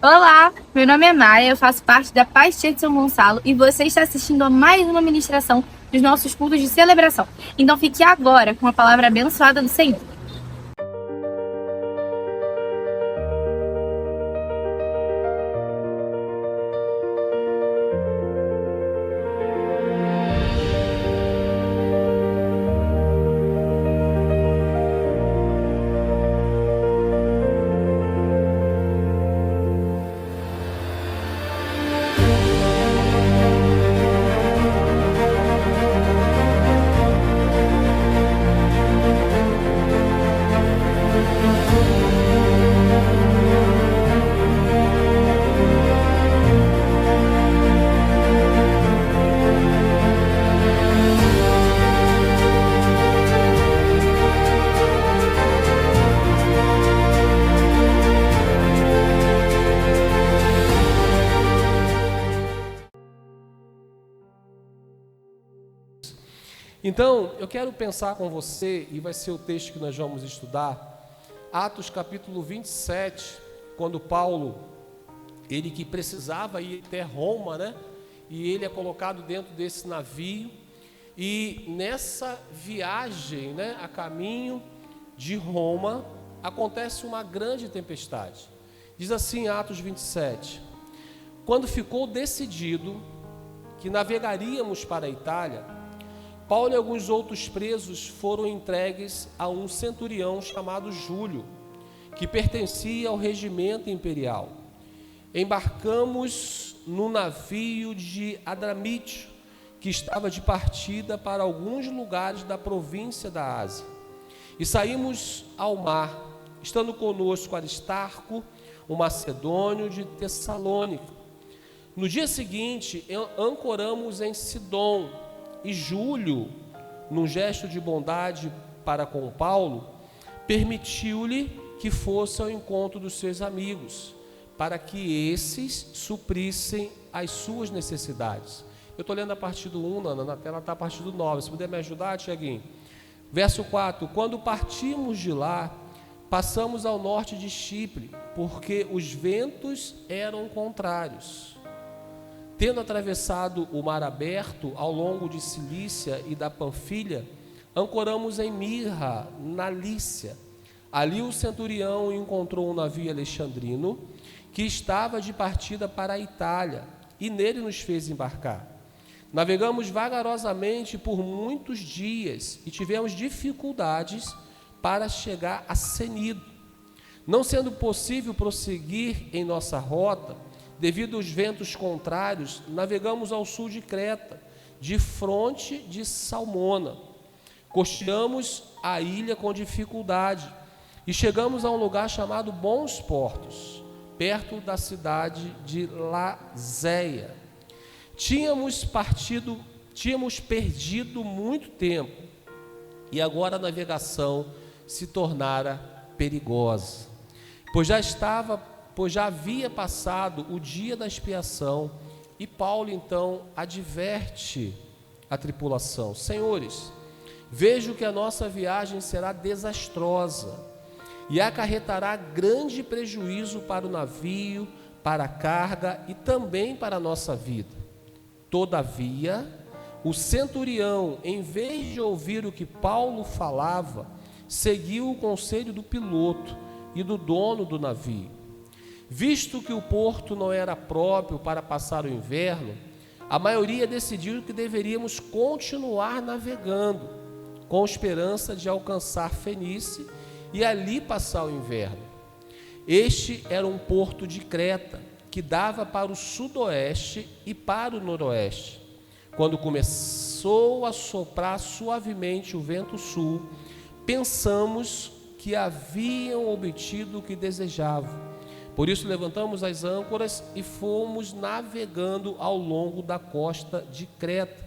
Olá, meu nome é Maia, eu faço parte da Paz Tia de São Gonçalo e você está assistindo a mais uma ministração dos nossos cultos de celebração. Então fique agora com a palavra abençoada do Senhor. Então, eu quero pensar com você, e vai ser o texto que nós vamos estudar, Atos capítulo 27, quando Paulo, ele que precisava ir até Roma, né? E ele é colocado dentro desse navio, e nessa viagem, né, a caminho de Roma, acontece uma grande tempestade. Diz assim Atos 27, quando ficou decidido que navegaríamos para a Itália, Paulo e alguns outros presos foram entregues a um centurião chamado Júlio, que pertencia ao regimento imperial. Embarcamos no navio de Adramítio, que estava de partida para alguns lugares da província da Ásia. E saímos ao mar, estando conosco Aristarco, um macedônio de Tessalônica. No dia seguinte, ancoramos em Sidom, e Júlio, num gesto de bondade para com Paulo, permitiu-lhe que fosse ao encontro dos seus amigos, para que esses suprissem as suas necessidades. Eu estou lendo a partir do 1, Nana, na tela está a partir do 9. Se puder me ajudar, Tiaguinho. Verso 4. Quando partimos de lá, passamos ao norte de Chipre, porque os ventos eram contrários. Tendo atravessado o mar aberto ao longo de Cilícia e da Panfilha, ancoramos em Mirra, na Lícia. Ali o centurião encontrou um navio alexandrino que estava de partida para a Itália, e nele nos fez embarcar. Navegamos vagarosamente por muitos dias e tivemos dificuldades para chegar a Cenido. Não sendo possível prosseguir em nossa rota, devido aos ventos contrários, navegamos ao sul de Creta, de fronte de Salmona. Costeamos a ilha com dificuldade e chegamos a um lugar chamado Bons Portos, perto da cidade de Lazéia. Tínhamos perdido muito tempo e agora a navegação se tornara perigosa, pois já havia passado o dia da expiação, e Paulo então adverte a tripulação: senhores, vejo que a nossa viagem será desastrosa e acarretará grande prejuízo para o navio, para a carga e também para a nossa vida. Todavia, o centurião, em vez de ouvir o que Paulo falava, seguiu o conselho do piloto e do dono do navio. Visto que o porto não era próprio para passar o inverno, a maioria decidiu que deveríamos continuar navegando, com esperança de alcançar Fenícia e ali passar o inverno. Este era um porto de Creta, que dava para o sudoeste e para o noroeste. Quando começou a soprar suavemente o vento sul, pensamos que haviam obtido o que desejavam. Por isso levantamos as âncoras e fomos navegando ao longo da costa de Creta.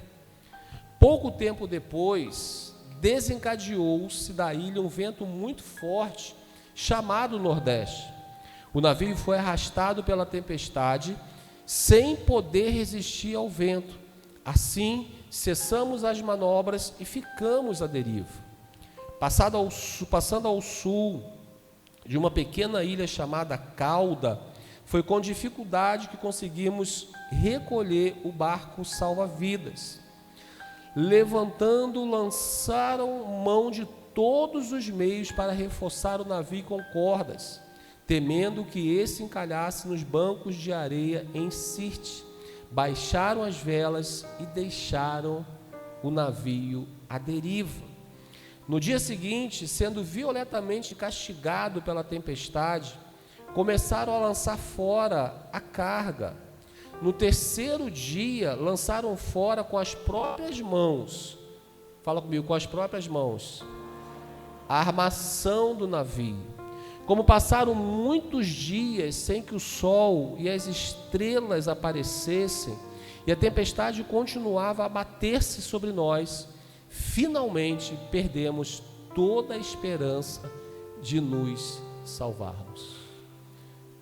Pouco tempo depois, desencadeou-se da ilha um vento muito forte, chamado Nordeste. O navio foi arrastado pela tempestade, sem poder resistir ao vento. Assim, cessamos as manobras e ficamos à deriva. Passando ao sul de uma pequena ilha chamada Cauda, Foi com dificuldade que conseguimos recolher o barco salva-vidas. Levantando, lançaram mão de todos os meios para reforçar o navio com cordas, temendo que esse encalhasse nos bancos de areia em Sirte. Baixaram as velas e deixaram o navio à deriva. No dia seguinte, sendo violentamente castigado pela tempestade, começaram a lançar fora a carga. No terceiro dia, lançaram fora com as próprias mãos, fala comigo, com as próprias mãos, a armação do navio. Como passaram muitos dias sem que o sol e as estrelas aparecessem, e a tempestade continuava a abater-se sobre nós, finalmente perdemos toda a esperança de nos salvarmos.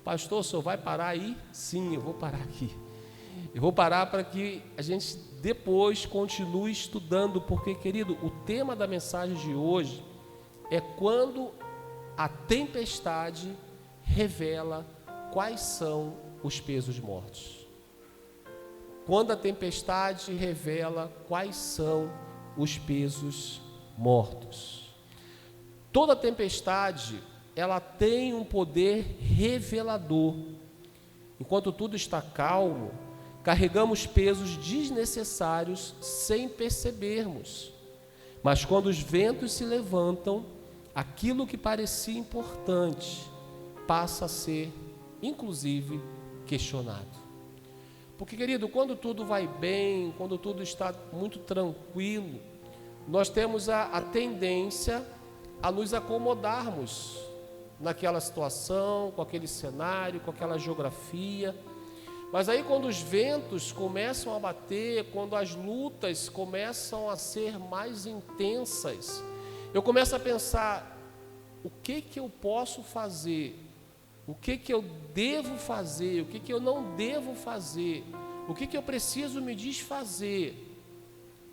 Pastor, o senhor vai parar aí? Sim, eu vou parar aqui. Eu vou parar para que a gente depois continue estudando, porque, querido, o tema da mensagem de hoje é quando a tempestade revela quais são os pesos mortos. Quando a tempestade revela quais são os pesos mortos. Toda tempestade, ela tem um poder revelador. Enquanto tudo está calmo, carregamos pesos desnecessários sem percebermos. Mas quando os ventos se levantam, aquilo que parecia importante passa a ser, inclusive, questionado. Porque, querido, quando tudo vai bem, quando tudo está muito tranquilo, nós temos a tendência a nos acomodarmos naquela situação, com aquele cenário, com aquela geografia. Mas aí quando os ventos começam a bater, quando as lutas começam a ser mais intensas, eu começo a pensar, o que eu posso fazer? O que eu devo fazer? O que eu não devo fazer? O que eu preciso me desfazer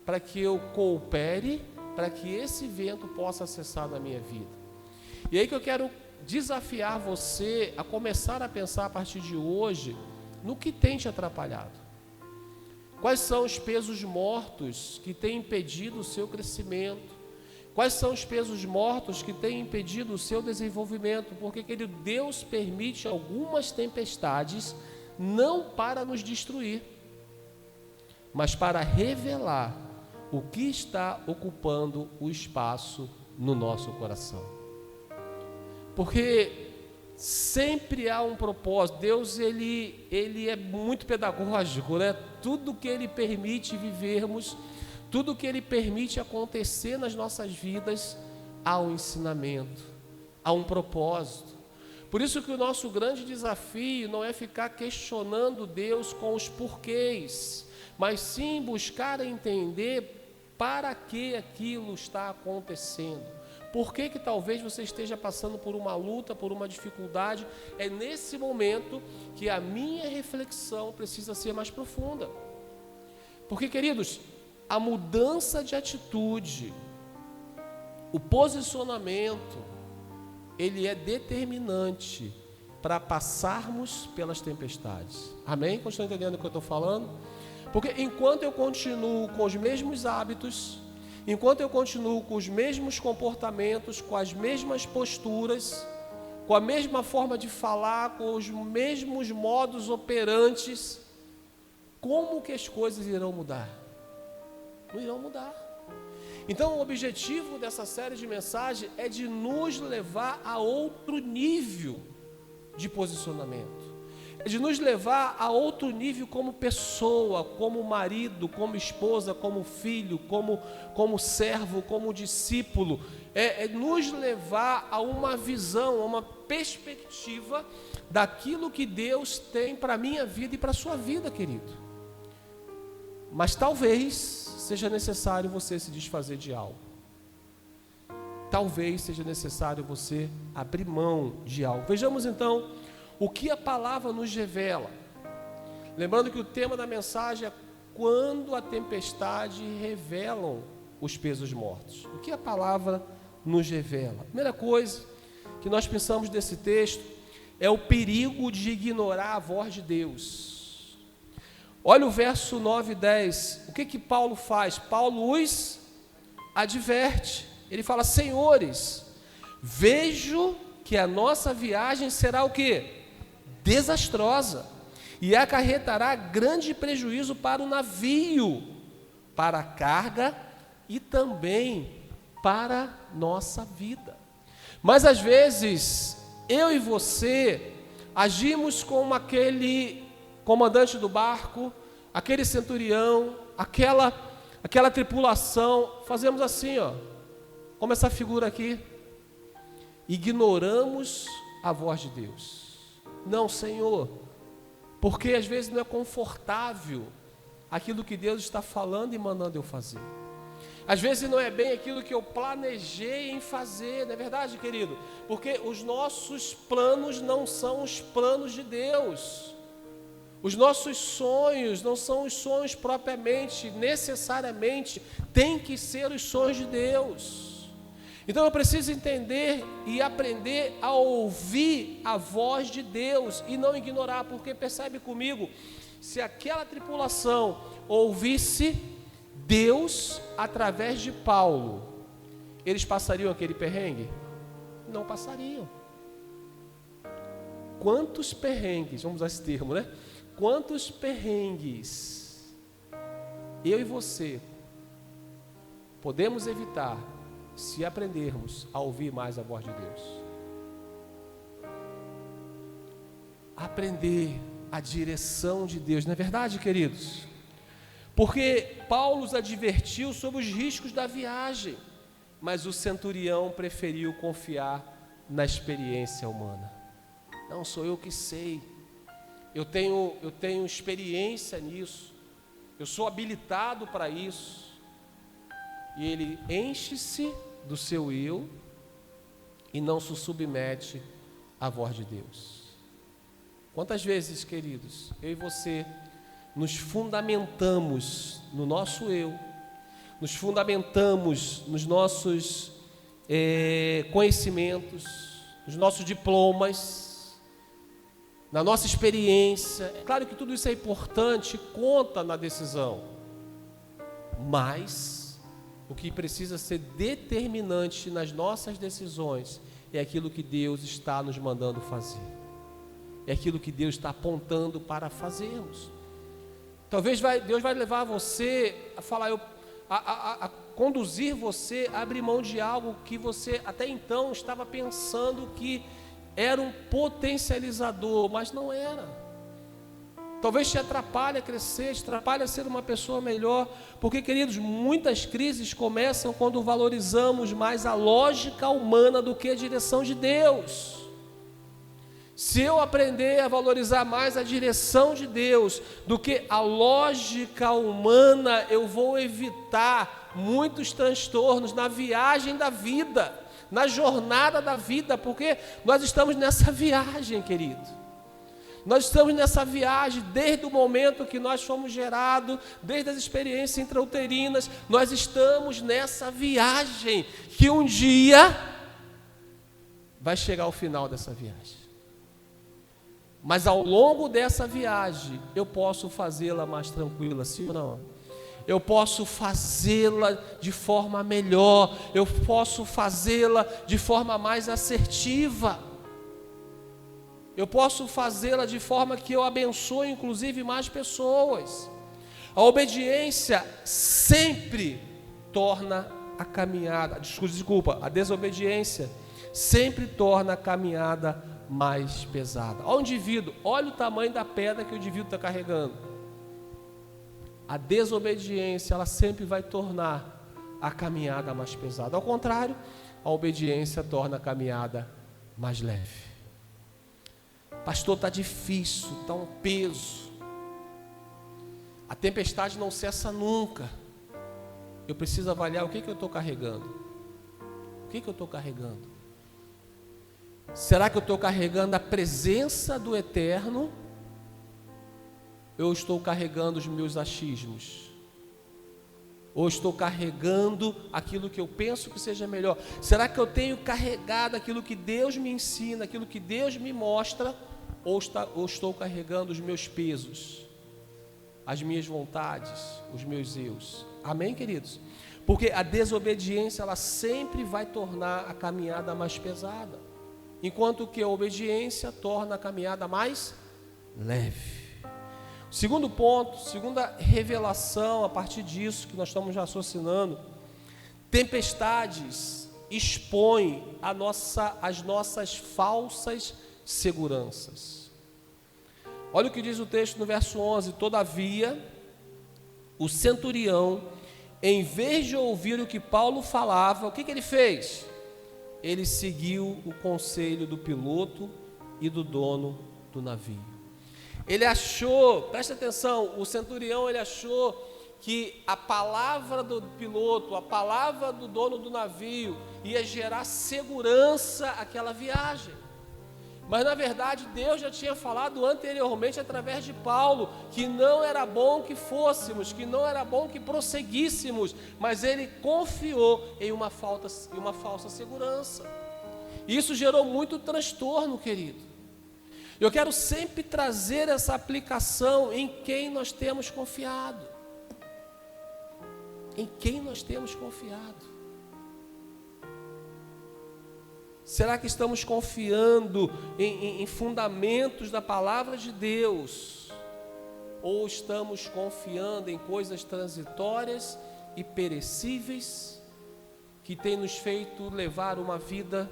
para que eu coopere, para que esse vento possa cessar na minha vida? E aí que eu quero desafiar você a começar a pensar a partir de hoje no que tem te atrapalhado. Quais são os pesos mortos que têm impedido o seu crescimento? Quais são os pesos mortos que têm impedido o seu desenvolvimento? Porque, querido, Deus permite algumas tempestades não para nos destruir, mas para revelar o que está ocupando o espaço no nosso coração. Porque sempre há um propósito. Deus, ele é muito pedagógico, né? Tudo que Ele permite vivermos, tudo que Ele permite acontecer nas nossas vidas, há um ensinamento, há um propósito. Por isso que o nosso grande desafio não é ficar questionando Deus com os porquês, mas sim buscar entender para que aquilo está acontecendo. Por que talvez você esteja passando por uma luta, por uma dificuldade? É nesse momento que a minha reflexão precisa ser mais profunda. Porque, queridos, a mudança de atitude, o posicionamento, ele é determinante para passarmos pelas tempestades. Amém? Estão entendendo o que eu estou falando? Porque enquanto eu continuo com os mesmos hábitos, enquanto eu continuo com os mesmos comportamentos, com as mesmas posturas, com a mesma forma de falar, com os mesmos modos operantes, como que as coisas irão mudar? Não irão mudar. Então, o objetivo dessa série de mensagens é de nos levar a outro nível de posicionamento. É de nos levar a outro nível como pessoa, como marido, como esposa, como filho, como servo, como discípulo. É nos levar a uma visão, a uma perspectiva daquilo que Deus tem para a minha vida e para a sua vida, querido. Mas talvez seja necessário você se desfazer de algo. Talvez seja necessário você abrir mão de algo. Vejamos então o que a palavra nos revela. Lembrando que o tema da mensagem é quando a tempestade revelam os pesos mortos. O que a palavra nos revela? A primeira coisa que nós pensamos desse texto é o perigo de ignorar a voz de Deus. Olha o verso 9 e 10. O que Paulo faz? Paulo os adverte. Ele fala: senhores, vejo que a nossa viagem será o quê? Desastrosa, e acarretará grande prejuízo para o navio, para a carga e também para nossa vida. Mas às vezes, eu e você agimos como aquele comandante do barco, aquele centurião, aquela tripulação, fazemos assim, ó, como essa figura aqui, ignoramos a voz de Deus. Não, Senhor, porque às vezes não é confortável aquilo que Deus está falando e mandando eu fazer. Às vezes não é bem aquilo que eu planejei em fazer, não é verdade, querido? Porque os nossos planos não são os planos de Deus. Os nossos sonhos não são os sonhos propriamente, necessariamente, tem que ser os sonhos de Deus. Então eu preciso entender e aprender a ouvir a voz de Deus e não ignorar, porque percebe comigo, se aquela tripulação ouvisse Deus através de Paulo, eles passariam aquele perrengue? Não passariam. Quantos perrengues, vamos usar esse termo, né? Quantos perrengues eu e você podemos evitar se aprendermos a ouvir mais a voz de Deus? Aprender a direção de Deus, não é verdade, queridos? Porque Paulo os advertiu sobre os riscos da viagem, mas o centurião preferiu confiar na experiência humana. Não, sou eu que sei, eu tenho experiência nisso, eu sou habilitado para isso. E ele enche-se do seu eu e não se submete à voz de Deus. Quantas vezes, queridos, eu e você nos fundamentamos no nosso eu, nos fundamentamos nos nossos conhecimentos, nos nossos diplomas, na nossa experiência. É claro que tudo isso é importante, conta na decisão, mas o que precisa ser determinante nas nossas decisões é aquilo que Deus está nos mandando fazer, é aquilo que Deus está apontando para fazermos. Talvez Deus vai levar você a falar, a conduzir você a abrir mão de algo que você até então estava pensando que era um potencializador, mas não era. Talvez te atrapalhe a crescer, te atrapalhe a ser uma pessoa melhor, porque, queridos, muitas crises começam quando valorizamos mais a lógica humana do que a direção de Deus. Se eu aprender a valorizar mais a direção de Deus do que a lógica humana, eu vou evitar muitos transtornos na viagem da vida, na jornada da vida, porque nós estamos nessa viagem, querido. Nós estamos nessa viagem desde o momento que nós fomos gerados, desde as experiências intrauterinas, nós estamos nessa viagem, que um dia vai chegar ao final dessa viagem. Mas ao longo dessa viagem, eu posso fazê-la mais tranquila, sim ou não? Eu posso fazê-la de forma melhor, eu posso fazê-la de forma mais assertiva, eu posso fazê-la de forma que eu abençoe inclusive mais pessoas. A obediência sempre torna a caminhada, a desobediência sempre torna a caminhada mais pesada. Olha o indivíduo, olha o tamanho da pedra que o indivíduo está carregando. A desobediência, ela sempre vai tornar a caminhada mais pesada. Ao contrário, a obediência torna a caminhada mais leve. Pastor, está difícil, está um peso. A tempestade não cessa nunca. Eu preciso avaliar o que eu estou carregando. O que eu estou carregando? Será que eu estou carregando a presença do Eterno? Ou eu estou carregando os meus achismos? Ou estou carregando aquilo que eu penso que seja melhor? Será que eu tenho carregado aquilo que Deus me ensina, aquilo que Deus me mostra? Ou estou carregando os meus pesos, as minhas vontades, os meus eus? Amém, queridos? Porque a desobediência, ela sempre vai tornar a caminhada mais pesada, enquanto que a obediência torna a caminhada mais leve. Segundo ponto, segunda revelação a partir disso que nós estamos raciocinando: tempestades expõem as nossas falsas seguranças. Olha o que diz o texto no verso 11: todavia, o centurião, em vez de ouvir o que Paulo falava, o que ele fez? Ele seguiu o conselho do piloto e do dono do navio. Ele achou, presta atenção, o centurião, ele achou que a palavra do piloto, a palavra do dono do navio ia gerar segurança àquela viagem. Mas na verdade Deus já tinha falado anteriormente através de Paulo que não era bom que fôssemos, que não era bom que prosseguíssemos, mas ele confiou em uma falsa segurança. Isso gerou muito transtorno, querido. Eu quero sempre trazer essa aplicação em quem nós temos confiado. Em quem nós temos confiado. Será que estamos confiando em fundamentos da palavra de Deus? Ou estamos confiando em coisas transitórias e perecíveis que têm nos feito levar uma vida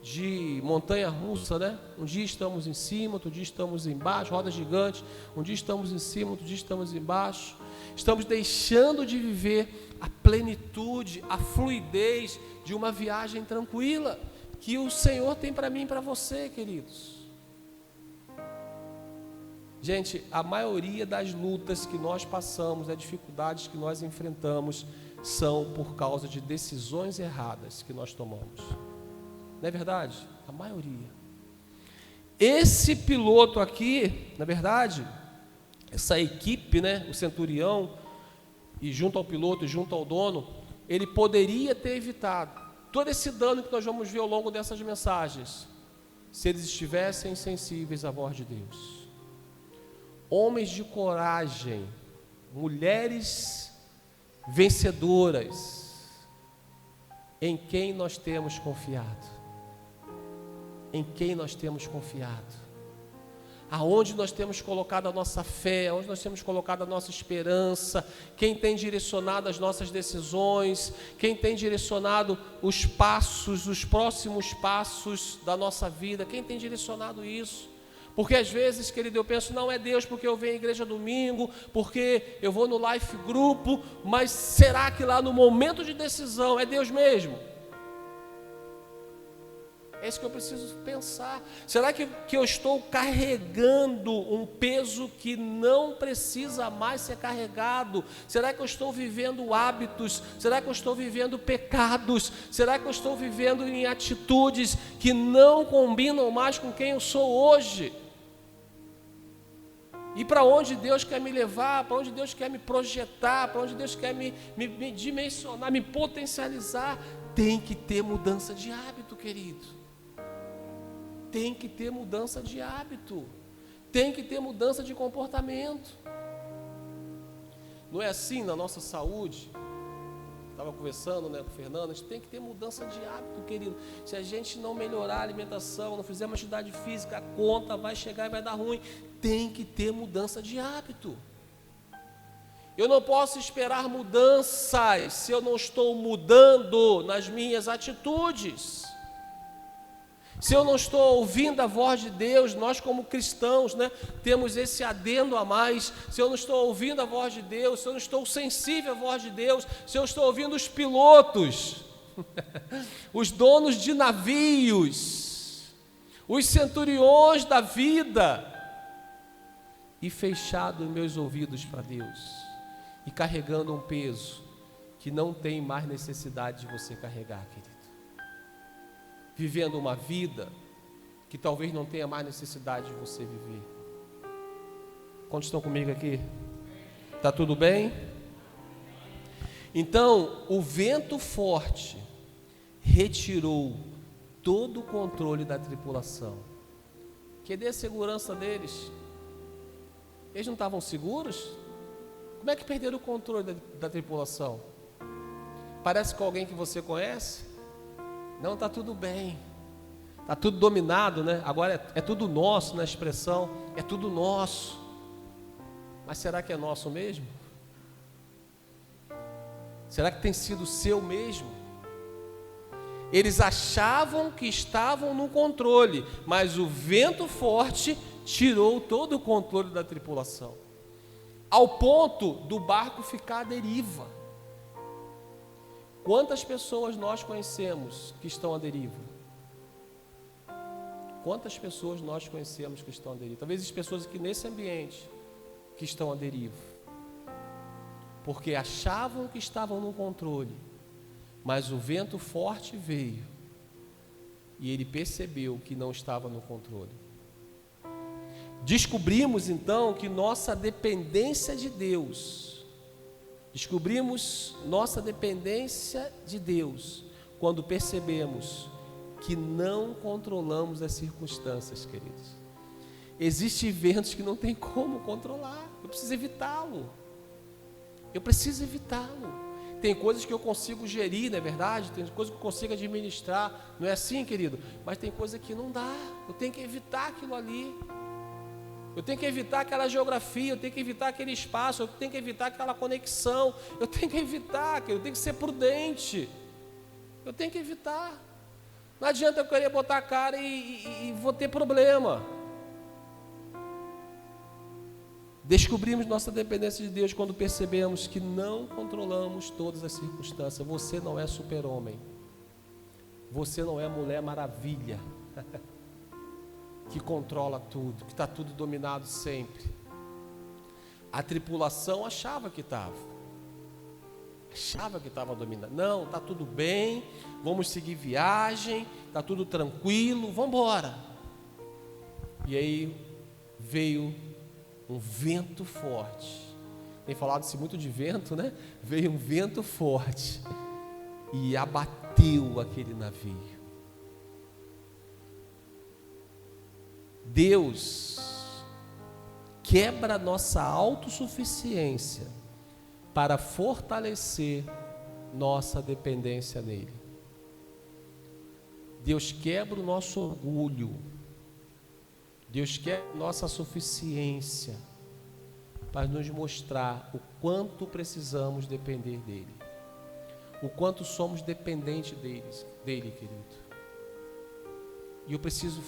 de montanha russa, né? Um dia estamos em cima, outro dia estamos embaixo, roda gigante. Um dia estamos em cima, outro dia estamos embaixo. Estamos deixando de viver a plenitude, a fluidez de uma viagem tranquila que o Senhor tem para mim e para você, queridos. Gente, a maioria das lutas que nós passamos, das dificuldades que nós enfrentamos, são por causa de decisões erradas que nós tomamos. Não é verdade? A maioria. Esse piloto aqui, na verdade, essa equipe, né, o centurião, e junto ao piloto e junto ao dono, ele poderia ter evitado todo esse dano que nós vamos ver ao longo dessas mensagens, se eles estivessem sensíveis à voz de Deus. Homens de coragem, mulheres vencedoras, em quem nós temos confiado? Em quem nós temos confiado? Aonde nós temos colocado a nossa fé, aonde nós temos colocado a nossa esperança, quem tem direcionado as nossas decisões, quem tem direcionado os passos, os próximos passos da nossa vida, quem tem direcionado isso? Porque às vezes, querido, eu penso, não é Deus porque eu venho à igreja domingo, porque eu vou no life grupo, mas será que lá no momento de decisão é Deus mesmo? É isso que eu preciso pensar. Será que eu estou carregando um peso que não precisa mais ser carregado? Será que eu estou vivendo hábitos? Será que eu estou vivendo pecados? Será que eu estou vivendo em atitudes que não combinam mais com quem eu sou hoje? E para onde Deus quer me levar, para onde Deus quer me projetar, para onde Deus quer me dimensionar, me potencializar? Tem que ter mudança de hábito, querido. Tem que ter mudança de hábito, tem que ter mudança de comportamento. Não é assim na nossa saúde? Estava conversando, né, com o Fernando, a gente tem que ter mudança de hábito, querido. Se a gente não melhorar a alimentação, não fizer uma atividade física, a conta vai chegar e vai dar ruim. Tem que ter mudança de hábito. Eu não posso esperar mudanças se eu não estou mudando nas minhas atitudes. Se eu não estou ouvindo a voz de Deus, nós como cristãos, né, temos esse adendo a mais. Se eu não estou ouvindo a voz de Deus, se eu não estou sensível à voz de Deus, se eu estou ouvindo os pilotos, os donos de navios, os centuriões da vida, e fechado meus ouvidos para Deus, e carregando um peso que não tem mais necessidade de você carregar, querido. Vivendo uma vida que talvez não tenha mais necessidade de você viver. Quantos estão comigo aqui? Está tudo bem? Então, o vento forte retirou todo o controle da tripulação. Cadê a segurança deles? Eles não estavam seguros? Como é que perderam o controle da tripulação? Parece com alguém que você conhece? Não, está tudo bem. Está tudo dominado, né? Agora é tudo nosso, na expressão, é tudo nosso. Mas será que é nosso mesmo? Será que tem sido seu mesmo? Eles achavam que estavam no controle, mas o vento forte tirou todo o controle da tripulação, ao ponto do barco ficar à deriva. Quantas pessoas nós conhecemos que estão à deriva? Quantas pessoas nós conhecemos que estão à deriva? Talvez as pessoas aqui nesse ambiente que estão à deriva, porque achavam que estavam no controle, mas o vento forte veio e ele percebeu que não estava no controle. Descobrimos então que nossa dependência de Deus, quando percebemos que não controlamos as circunstâncias, queridos. Existem eventos que não tem como controlar, eu preciso evitá-lo. Tem coisas que eu consigo gerir, não é verdade? Tem coisas que eu consigo administrar, não é assim, querido? Mas tem coisa que não dá, eu tenho que evitar aquilo ali. Eu tenho que evitar aquela geografia, eu tenho que evitar aquele espaço, eu tenho que evitar aquela conexão, eu tenho que evitar, eu tenho que ser prudente. Eu tenho que evitar. Não adianta eu querer botar a cara e vou ter problema. Descobrimos nossa dependência de Deus quando percebemos que não controlamos todas as circunstâncias. Você não é super-homem. Você não é Mulher Maravilha, que controla tudo, que está tudo dominado sempre. A tripulação achava que estava dominado. Não, está tudo bem, vamos seguir viagem, está tudo tranquilo, vamos embora. E aí veio um vento forte. Tem falado-se muito de vento, né? Veio um vento forte e abateu aquele navio. Deus quebra nossa autossuficiência para fortalecer nossa dependência nele. Deus quebra o nosso orgulho. Deus quebra nossa suficiência para nos mostrar o quanto precisamos depender dele. O quanto somos dependentes dele, querido. E eu preciso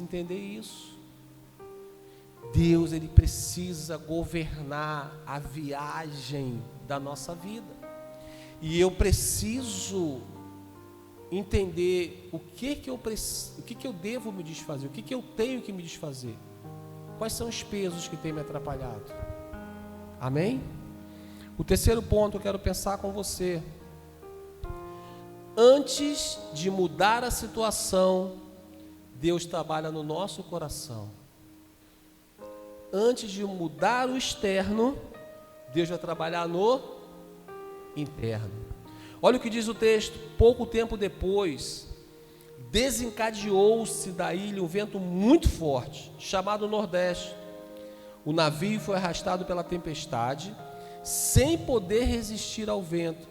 entender isso. Deus, ele precisa governar a viagem da nossa vida. E eu preciso entender o que eu devo me desfazer, o que eu tenho que me desfazer. Quais são os pesos que têm me atrapalhado? Amém? O terceiro ponto eu quero pensar com você. Antes de mudar a situação, Deus trabalha no nosso coração. Antes de mudar o externo, Deus vai trabalhar no interno. Olha o que diz o texto. Pouco tempo depois, desencadeou-se da ilha um vento muito forte, chamado Nordeste. O navio foi arrastado pela tempestade, sem poder resistir ao vento.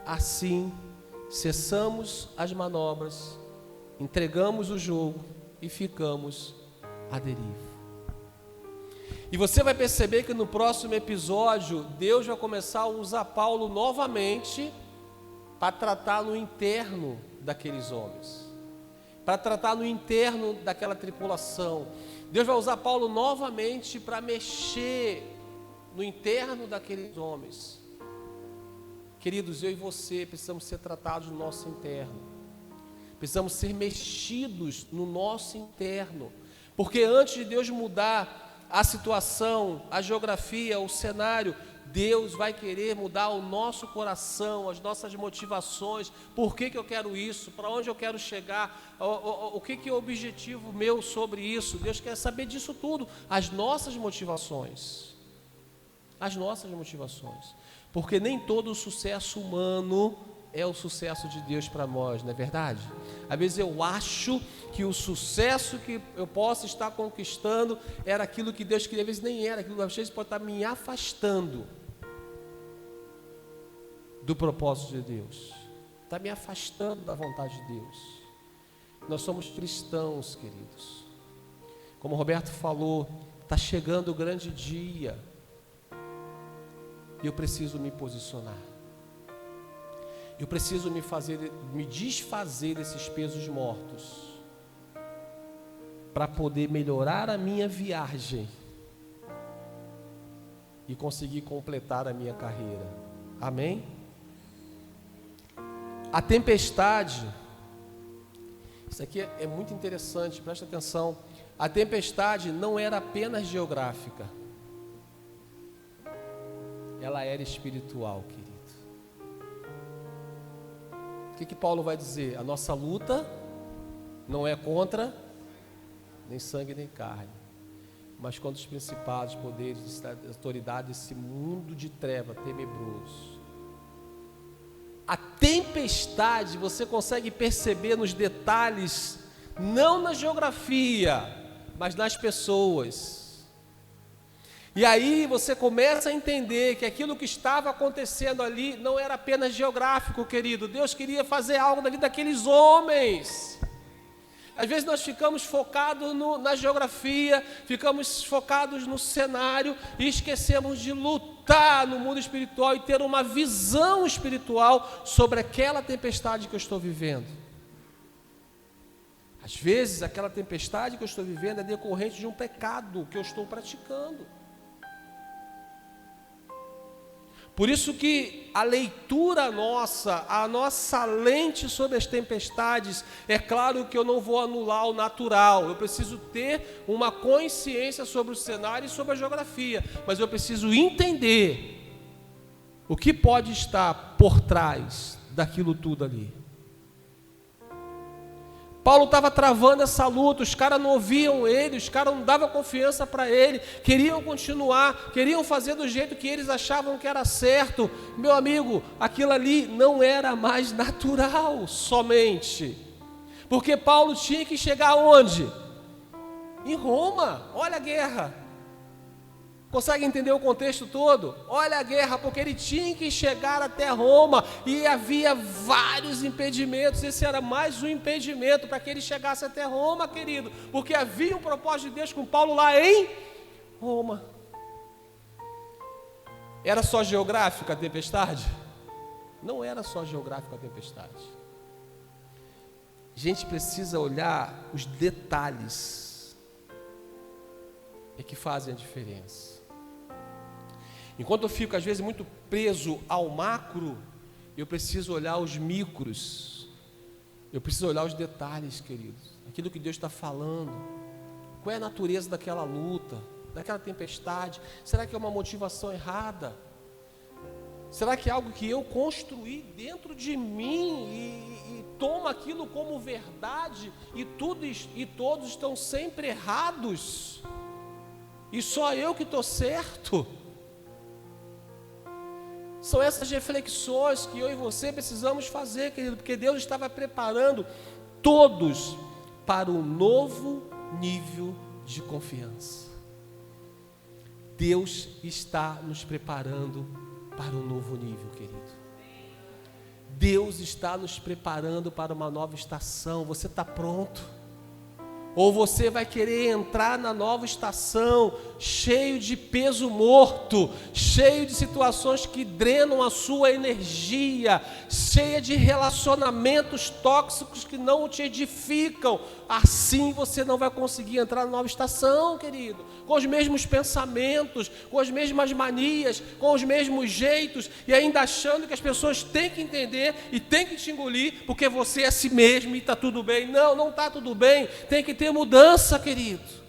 Assim, cessamos as manobras, entregamos o jogo e ficamos à deriva. E você vai perceber que no próximo episódio, Deus vai começar a usar Paulo novamente para tratar no interno daqueles homens, para tratar no interno daquela tripulação. Deus vai usar Paulo novamente para mexer no interno daqueles homens. Queridos, eu e você precisamos ser tratados no nosso interno. Precisamos ser mexidos no nosso interno. Porque antes de Deus mudar a situação, a geografia, o cenário, Deus vai querer mudar o nosso coração, as nossas motivações. Por que eu quero isso? Para onde eu quero chegar? O que é o objetivo meu sobre isso? Deus quer saber disso tudo. As nossas motivações. Porque nem todo o sucesso humano é o sucesso de Deus para nós, não é verdade? Às vezes eu acho que o sucesso que eu posso estar conquistando era aquilo que Deus queria, às vezes nem era, aquilo às vezes pode estar me afastando do propósito de Deus, está me afastando da vontade de Deus. Nós somos cristãos, queridos. Como o Roberto falou, está chegando o grande dia e eu preciso me posicionar. Eu preciso me desfazer desses pesos mortos para poder melhorar a minha viagem e conseguir completar a minha carreira. Amém? A tempestade, isso aqui é muito interessante, presta atenção. A tempestade não era apenas geográfica, ela era espiritual, querido. O que Paulo vai dizer? A nossa luta não é contra nem sangue nem carne, mas contra os principados, poderes, autoridades desse mundo de treva tenebroso. A tempestade você consegue perceber nos detalhes, não na geografia, mas nas pessoas. E aí você começa a entender que aquilo que estava acontecendo ali não era apenas geográfico, querido. Deus queria fazer algo na vida daqueles homens. Às vezes nós ficamos focados na geografia, ficamos focados no cenário e esquecemos de lutar no mundo espiritual e ter uma visão espiritual sobre aquela tempestade que eu estou vivendo. Às vezes aquela tempestade que eu estou vivendo é decorrente de um pecado que eu estou praticando. Por isso que a leitura nossa, a nossa lente sobre as tempestades, é claro que eu não vou anular o natural, eu preciso ter uma consciência sobre o cenário e sobre a geografia, mas eu preciso entender o que pode estar por trás daquilo tudo ali. Paulo estava travando essa luta, os caras não ouviam ele, os caras não davam confiança para ele, queriam continuar, queriam fazer do jeito que eles achavam que era certo. Meu amigo, aquilo ali não era mais natural somente, porque Paulo tinha que chegar onde? Em Roma. Olha a guerra. Consegue entender o contexto todo? Olha a guerra, porque ele tinha que chegar até Roma e havia vários impedimentos. Esse era mais um impedimento para que ele chegasse até Roma, querido, porque havia um propósito de Deus com Paulo lá em Roma. Era só geográfica a tempestade? Não era só geográfica a tempestade. A gente precisa olhar os detalhes que fazem a diferença. Enquanto eu fico às vezes muito preso ao macro, eu preciso olhar os micros, eu preciso olhar os detalhes, queridos, aquilo que Deus está falando. Qual é a natureza daquela luta, daquela tempestade? Será que é uma motivação errada? Será que é algo que eu construí dentro de mim e tomo aquilo como verdade e todos estão sempre errados? E só eu que estou certo? São essas reflexões que eu e você precisamos fazer, querido, porque Deus estava preparando todos para um novo nível de confiança. Deus está nos preparando para um novo nível, querido. Deus está nos preparando para uma nova estação. Você está pronto? Ou você vai querer entrar na nova estação cheio de peso morto, cheio de situações que drenam a sua energia, cheia de relacionamentos tóxicos que não te edificam? Assim você não vai conseguir entrar na nova estação, querido, com os mesmos pensamentos, com as mesmas manias, com os mesmos jeitos, e ainda achando que as pessoas têm que entender e têm que te engolir, porque você é si mesmo e está tudo bem. Não, não está tudo bem, tem que ter mudança, querido.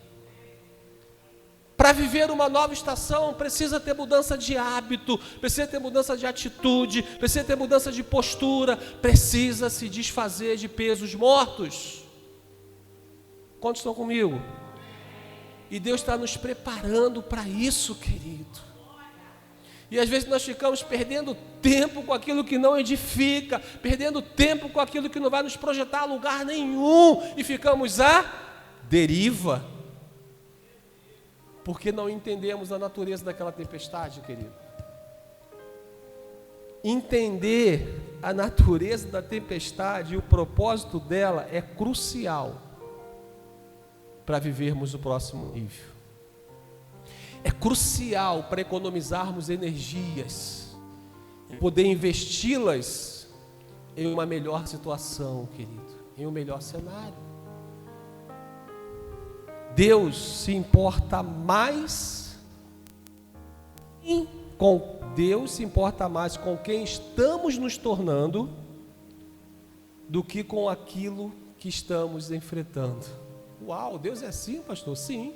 Para viver uma nova estação, precisa ter mudança de hábito, precisa ter mudança de atitude, precisa ter mudança de postura, precisa se desfazer de pesos mortos. Quantos estão comigo? E Deus está nos preparando para isso, querido. E às vezes nós ficamos perdendo tempo com aquilo que não edifica, perdendo tempo com aquilo que não vai nos projetar a lugar nenhum, e ficamos à deriva, porque não entendemos a natureza daquela tempestade, querido. Entender a natureza da tempestade e o propósito dela é crucial para vivermos o próximo nível. É crucial para economizarmos energias, poder investi-las em uma melhor situação, querido, em um melhor cenário. Deus se importa mais com quem estamos nos tornando do que com aquilo que estamos enfrentando. Uau, Deus é assim, pastor? Sim.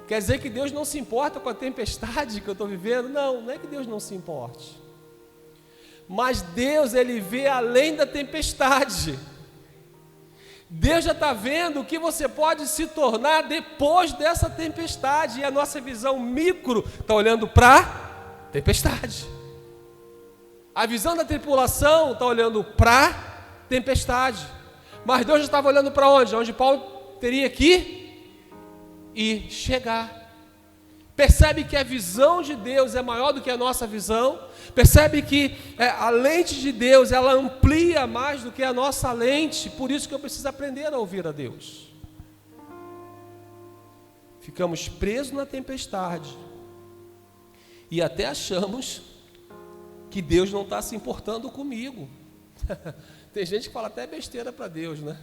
Quer dizer que Deus não se importa com a tempestade que eu estou vivendo? Não, não é que Deus não se importe. Mas Deus, Ele vê além da tempestade. Deus já está vendo o que você pode se tornar depois dessa tempestade. E a nossa visão micro está olhando para a tempestade. A visão da tripulação está olhando para a tempestade. Mas Deus já estava olhando para onde? Onde Paulo teria que e chegar. Percebe que a visão de Deus é maior do que a nossa visão? Percebe que a lente de Deus, ela amplia mais do que a nossa lente? Por isso que eu preciso aprender a ouvir a Deus. Ficamos presos na tempestade e até achamos que Deus não está se importando comigo. Tem gente que fala até besteira para Deus, né?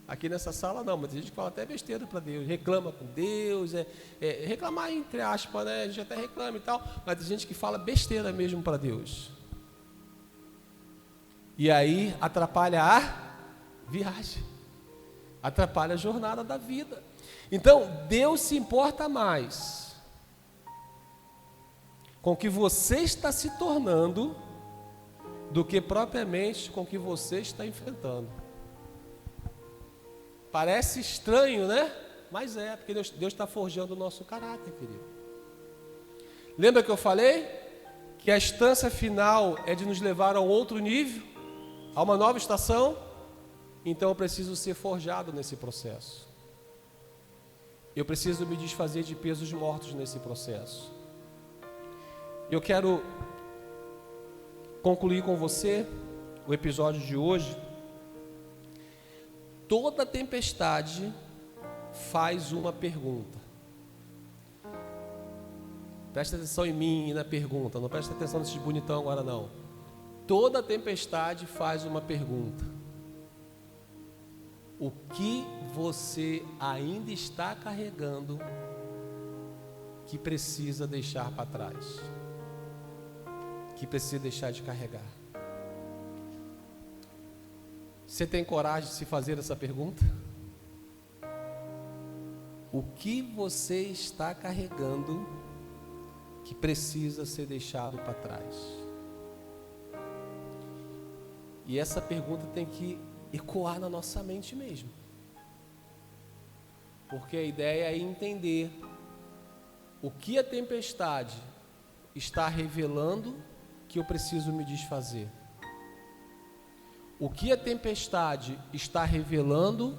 Aqui nessa sala não, mas tem gente que fala até besteira para Deus, reclama com Deus, reclamar entre aspas, né? A gente até reclama e tal, mas tem gente que fala besteira mesmo para Deus. E aí atrapalha a viagem, atrapalha a jornada da vida. Então, Deus se importa mais com o que você está se tornando do que propriamente com o que você está enfrentando. Parece estranho, né? Mas é, porque Deus está forjando o nosso caráter, querido. Lembra que eu falei que a instância final é de nos levar a um outro nível, a uma nova estação? Então eu preciso ser forjado nesse processo. Eu preciso me desfazer de pesos mortos nesse processo. Eu quero concluir com você o episódio de hoje. Toda tempestade faz uma pergunta. Presta atenção em mim e na pergunta. Não presta atenção nesse bonitão agora não. Toda tempestade faz uma pergunta. O que você ainda está carregando que precisa deixar para trás? Que precisa deixar de carregar? Você tem coragem de se fazer essa pergunta? O que você está carregando que precisa ser deixado para trás? E essa pergunta tem que ecoar na nossa mente mesmo. Porque a ideia é entender o que a tempestade está revelando que eu preciso me desfazer. O que a tempestade está revelando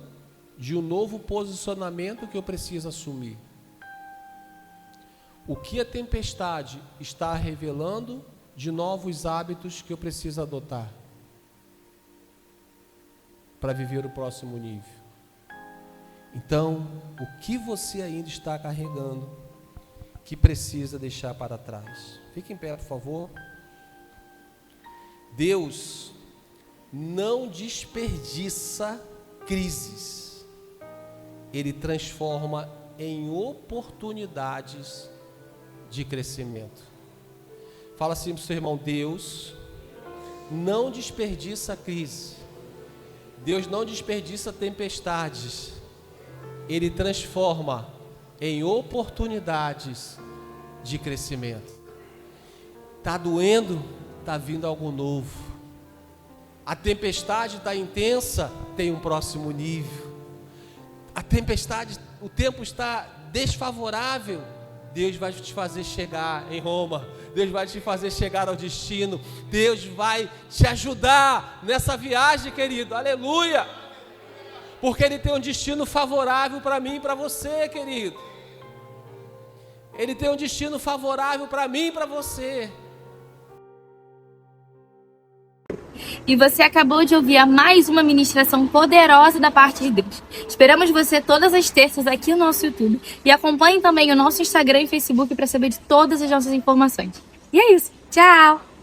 de um novo posicionamento que eu preciso assumir. O que a tempestade está revelando de novos hábitos que eu preciso adotar para viver o próximo nível. Então, o que você ainda está carregando que precisa deixar para trás? Fique em pé, por favor. Deus não desperdiça crises. Ele transforma em oportunidades de crescimento. Fala assim para o seu irmão: Deus não desperdiça crise. Deus não desperdiça tempestades. Ele transforma em oportunidades de crescimento. Está doendo? Está vindo algo novo. A tempestade está intensa, tem um próximo nível. A tempestade, o tempo está desfavorável, Deus vai te fazer chegar em Roma. Deus vai te fazer chegar ao destino. Deus vai te ajudar nessa viagem, querido. Aleluia! Porque Ele tem um destino favorável para mim e para você, querido. Ele tem um destino favorável para mim e para você. E você acabou de ouvir mais uma ministração poderosa da parte de Deus. Esperamos você todas as terças aqui no nosso YouTube. E acompanhe também o nosso Instagram e Facebook para saber de todas as nossas informações. E é isso. Tchau!